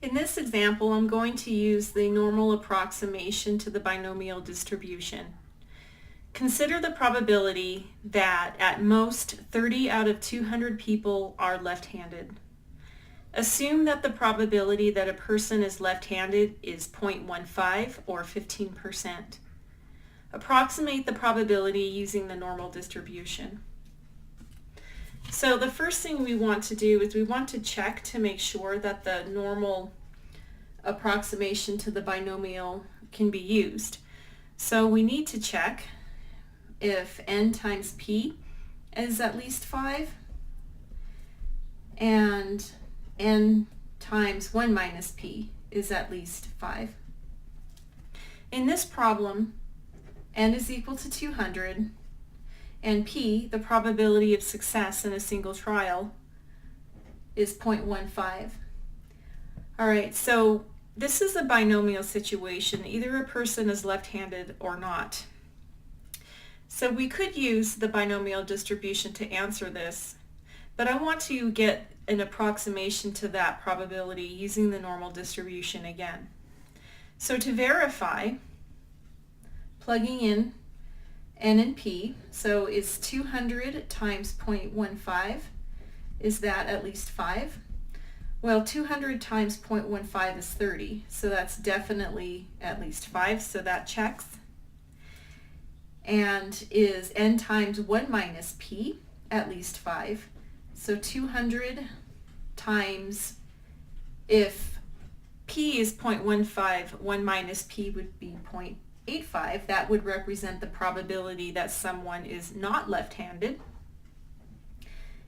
In this example, I'm going to use the normal approximation to the binomial distribution. Consider the probability that at most 30 out of 200 people are left-handed. Assume that the probability that a person is left-handed is 0.15 or 15%. Approximate the probability using the normal distribution. So the first thing we want to do is we want to check to make sure that the normal approximation to the binomial can be used. So we need to check if n times p is at least 5 and n times 1 minus p is at least 5. In this problem, n is equal to 200 and p, the probability of success in a single trial, is 0.15. Alright, so this is a binomial situation. Either a person is left-handed or not. So we could use the binomial distribution to answer this, but I want to get an approximation to that probability using the normal distribution again. So to verify, plugging in n and p, so is 200 times 0.15, is that at least 5? Well, 200 times 0.15 is 30, so that's definitely at least 5, so that checks. And is n times 1 minus p at least 5? So 200 times, if p is 0.15, 1 minus p would be 0.85. That would represent the probability that someone is not left-handed.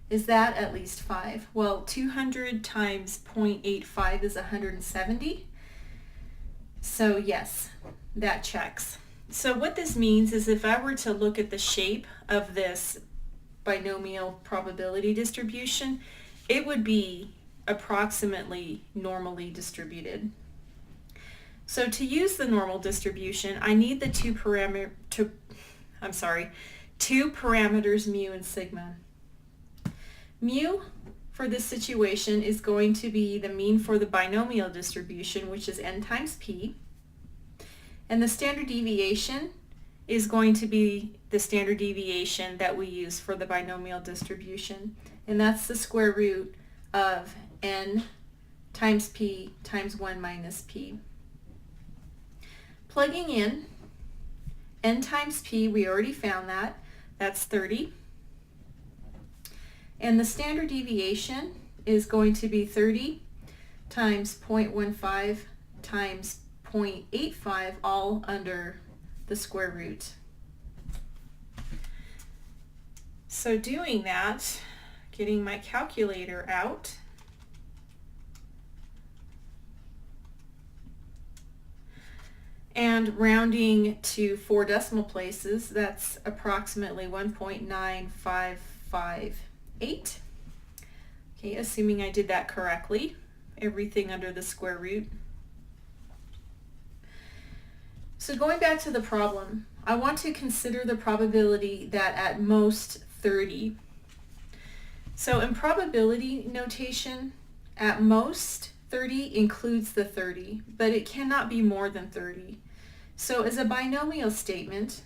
Is that at least 5? Well, 200 times 0.85 is 170. So yes, that checks. So what this means is if I were to look at the shape of this binomial probability distribution, it would be approximately normally distributed. So to use the normal distribution, I need the two parameters mu and sigma. Mu for this situation is going to be the mean for the binomial distribution, which is n times p. And the standard deviation is going to be the standard deviation that we use for the binomial distribution. And that's the square root of n times p times 1 minus p. Plugging in n times p, we already found that. That's 30. And the standard deviation is going to be 30 times 0.15 times 0.85, all under the square root. So doing that, getting my calculator out, and rounding to 4 decimal places, that's approximately 1.9558. Okay, assuming I did that correctly, everything under the square root. So going back to the problem, I want to consider the probability that at most 30. So in probability notation, at most 30 includes the 30, but it cannot be more than 30. So as a binomial statement,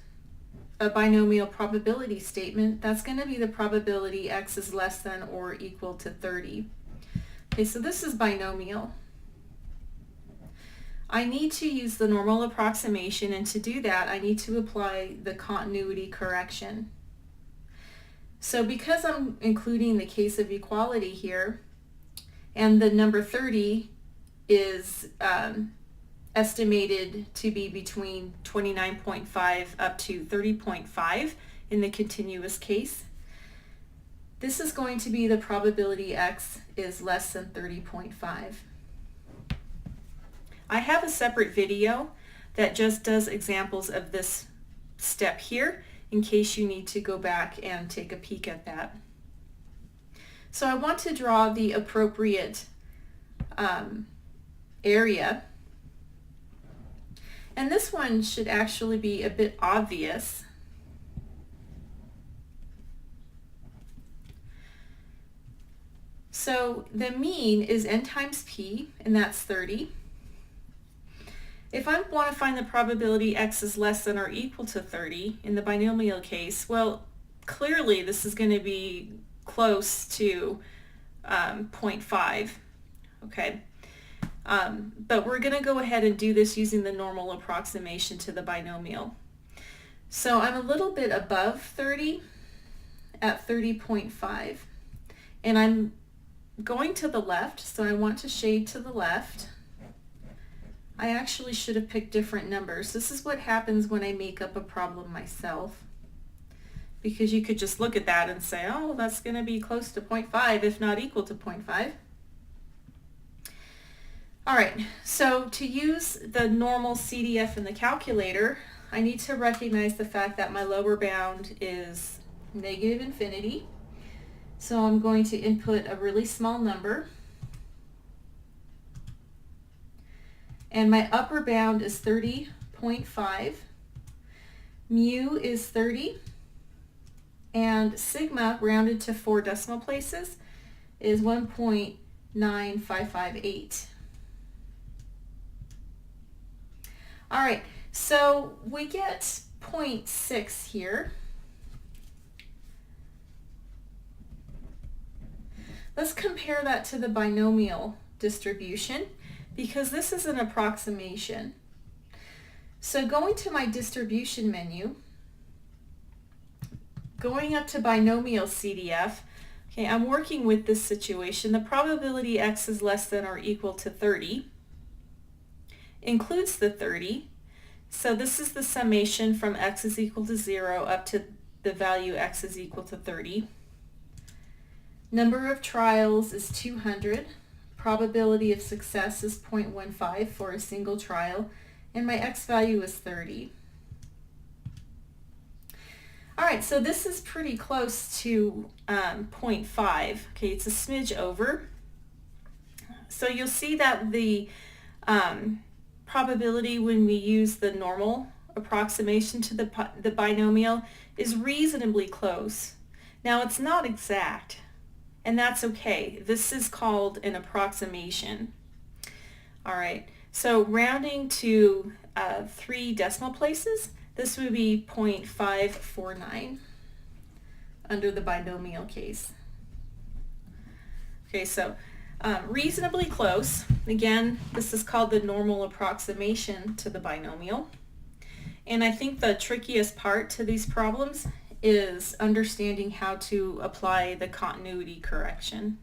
a binomial probability statement, that's going to be the probability x is less than or equal to 30. Okay, so this is binomial. I need to use the normal approximation, and to do that I need to apply the continuity correction. So because I'm including the case of equality here, and the number 30 is estimated to be between 29.5 up to 30.5 in the continuous case, this is going to be the probability x is less than 30.5. I have a separate video that just does examples of this step here in case you need to go back and take a peek at that. So I want to draw the appropriate area, and this one should actually be a bit obvious. So the mean is n times p, and that's 30. If I want to find the probability x is less than or equal to 30 in the binomial case, well, clearly this is going to be close to 0.5, okay? But we're going to go ahead and do this using the normal approximation to the binomial. So I'm a little bit above 30 at 30.5, and I'm going to the left, so I want to shade to the left. I actually should have picked different numbers. This is what happens when I make up a problem myself, because you could just look at that and say, oh, that's going to be close to 0.5, if not equal to 0.5. All right, so to use the normal CDF in the calculator, I need to recognize the fact that my lower bound is negative infinity. So I'm going to input a really small number. And my upper bound is 30.5. Mu is 30. And sigma, rounded to 4 decimal places, is 1.9558. All right, so we get 0.6 here. Let's compare that to the binomial distribution, because this is an approximation. So going to my distribution menu, going up to binomial CDF, okay, I'm working with this situation. The probability x is less than or equal to 30 includes the 30. So this is the summation from x is equal to 0 up to the value x is equal to 30. Number of trials is 200. Probability of success is 0.15 for a single trial, and my x value is 30. All right, so this is pretty close to 0.5. Okay, it's a smidge over. So you'll see that the probability when we use the normal approximation to the binomial is reasonably close. Now, it's not exact, and that's okay. This is called an approximation. All right, so rounding to 3 decimal places, this would be 0.549 under the binomial case. Okay, so reasonably close. Again, this is called the normal approximation to the binomial. And I think the trickiest part to these problems is understanding how to apply the continuity correction.